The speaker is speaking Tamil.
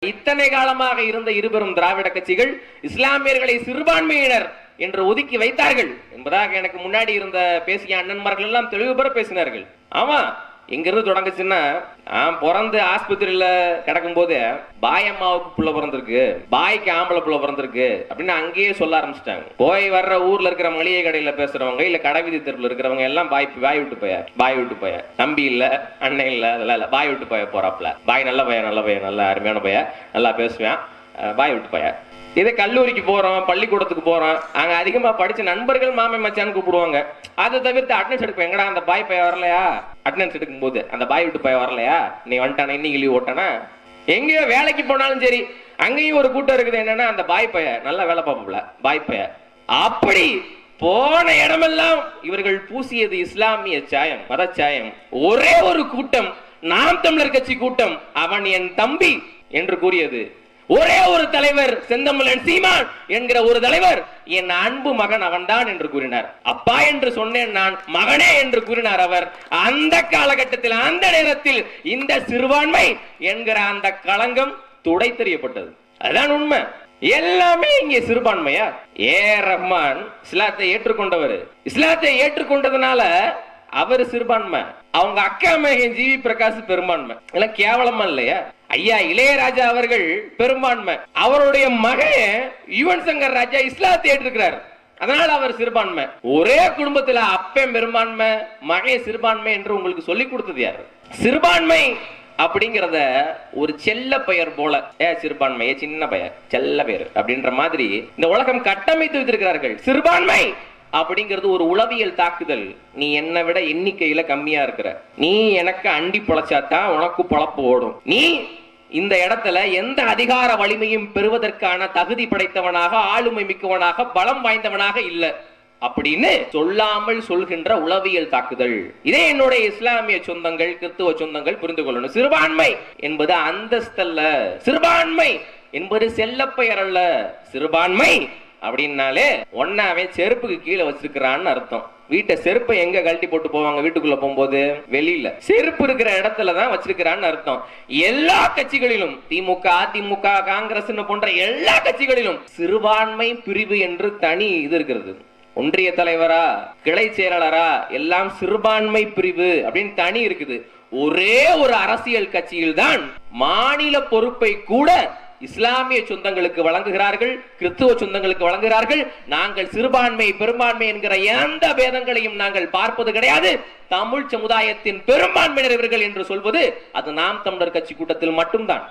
இத்தனை காலமாக இருந்த இருபெரும் திராவிட கட்சிகள் இஸ்லாமியர்களை சிறுபான்மையினர் என்று ஒதுக்கி வைத்தார்கள் என்பதாக எனக்கு முன்னாடி இருந்த பேசிய அண்ணன்மார்கள் எல்லாம் தெளிவு பெற பேசினார்கள். ஆமா, எங்கிருந்து தொடங்குச்சுன்னா, பிறந்து ஆஸ்பத்திரியில கிடக்கும் போது பாய் அம்மாவுக்கு புள்ள பிறந்திருக்கு, பாய்க்கு ஆம்பளை புள்ள பிறந்திருக்கு அப்படின்னு அங்கேயே சொல்ல ஆரம்பிச்சிட்டாங்க. போய் வர்ற ஊர்ல இருக்கிற மளிகை கடையில பேசுறவங்க இல்ல கடைவீதி தெருவில் இருக்கிறவங்க எல்லாம் பாய் விட்டு போய தம்பி இல்ல அண்ணன் இல்ல அதெல்லாம் இல்ல, பாய் விட்டு போறாப்ல. பாய் நல்ல பையன் நல்ல அருமையான பையன், நல்லா பேசுவேன், பாய் விட்டு போய. இதே கல்லூரிக்கு போறோம், பள்ளிக்கூடத்துக்கு போறோம், அங்க அதிகமா படிச்ச நண்பர்கள் மாமே மச்சான்னு கூப்பிடுவாங்க. அதை தவிர்த்து அட்டனன்ஸ் எடுப்பேன். எங்கடா அந்த பாய் பையன் வரலையா, அட்டனன்ஸ் எடுக்கும் போது அந்த பாய் விட்டு பையன் வரலையா, நீ வந்துட்டானா, இன்னைக்கு லீவ் ஓட்டானா. எங்கேயோ வேலைக்கு போனாலும் சரி, அங்கேயும் ஒரு கூட்டம் இருக்குது. என்னன்னா அந்த பாய் பையன் நல்லா வேலை பார்ப்பல, பாய் பையன். அப்படி போன இடமெல்லாம் இவர்கள் பூசியது இஸ்லாமிய சாயம், மத சாயம். ஒரே ஒரு கூட்டம், நாம் தமிழர் கட்சி கூட்டம், அவன் என் தம்பி என்று கூறியது. ஒரே ஒரு தலைவர், செந்தமிழன் சீமான் என்கிற ஒரு தலைவர், என் அன்பு மகன் அவன்தான் என்று கூறினார். அப்பா என்று சொன்னேன் நான், மகனே என்று கூறினார் அவர். அந்த காலகட்டத்தில், அந்த நேரத்தில் இந்த சிறுபான்மை என்கிற அந்த களங்கம் துடை தெரியப்பட்டது. அதுதான் உண்மை. எல்லாமே இங்கே சிறுபான்மையா. ரஹ்மான் இஸ்லாத்தை ஏற்றுக்கொண்டவர், இஸ்லாத்தை ஏற்றுக்கொண்டதுனால அவர் சிறுபான்மை. அவங்க அக்கா மகன் ஜிவி பிரகாஷ் பெரும்பான்மை. எல்லாம் கேவலமா இல்லையா? ஐயா இளையராஜா அவர்கள் பெரும்பான்மை, அவருடைய மகன் யுவன் சங்கர் ராஜா இஸ்லாத்தை ஏற்றிருக்கிறார், அதனால அவர் சிறுபான்மை. ஒரே குடும்பத்துல அப்பன் பெரும்பான்மை, மகன் சிறுபான்மை என்று உங்களுக்கு சொல்லி கொடுத்தது யாரு? சிறுபான்மை அப்படிங்கிறத ஒரு செல்ல பெயர் போல, சிறுபான்மை சின்ன பெயர், செல்ல பெயர் அப்படின்ற மாதிரி இந்த உலகம் கட்டமைத்து வைத்திருக்கிறார்கள். சிறுபான்மை அப்படிங்கிறது ஒரு உளவியல் தாக்குதல். நீ என்னை விட எண்ணிக்கையில கம்மியா இருக்கிற, நீ எனக்கு அண்டி பொழைச்சாதான் உனக்கு பொழப்பு ஓடும், நீ இந்த இடத்துல எந்த அதிகார வலிமையும் பெறுவதற்கான தகுதி படைத்தவனாக, ஆளுமை மிக்கவனாக, பலம் வாய்ந்தவனாக இல்ல அப்படின்னு சொல்லாமல் சொல்கின்ற உளவியல் தாக்குதல். இதே என்னுடைய இஸ்லாமிய சொந்தங்கள், கிறிஸ்துவ சொந்தங்கள் புரிந்து கொள்ளணும். சிறுபான்மை என்பது அந்தஸ்தல்ல, சிறுபான்மை என்பது செல்ல பெயர் அல்ல. சிறுபான்மை அப்படின்னாலே ஒன்னாவே செருப்புக்கு கீழே வச்சிருக்கிறான்னு அர்த்தம். வீட்டை செருப்பை எங்க கழட்டி போட்டு போவாங்க? வீட்டுக்குள்ள போகும்போது வெளியில செருப்பு இருக்கிற இடத்துலதான் வச்சிருக்கிறான்னு அர்த்தம். எல்லா கட்சிகளிலும், திமுக, அதிமுக, காங்கிரஸ் போன்ற எல்லா கட்சிகளிலும் சிறுபான்மை பிரிவு என்று தனி இது இருக்கிறது. ஒன்றிய தலைவரா, கிளை செயலாளரா, எல்லாம் சிறுபான்மை பிரிவு அப்படின்னு தனி இருக்குது. ஒரே ஒரு அரசியல் கட்சியில் தான் மாநில பொறுப்பை கூட இஸ்லாமிய சொந்தங்களுக்கு வழங்குகிறார்கள், கிறிஸ்துவ சொந்தங்களுக்கு வழங்குகிறார்கள். நாங்கள் சிறுபான்மை பெரும்பான்மை என்கிற எந்த பேதங்களையும் நாங்கள் பார்ப்பது கிடையாது. தமிழ் சமுதாயத்தின் பெரும்பான்மையினர் இவர்கள் என்று சொல்வது அது நாம் தமிழர் கட்சி கூட்டத்தில் மட்டும்தான்.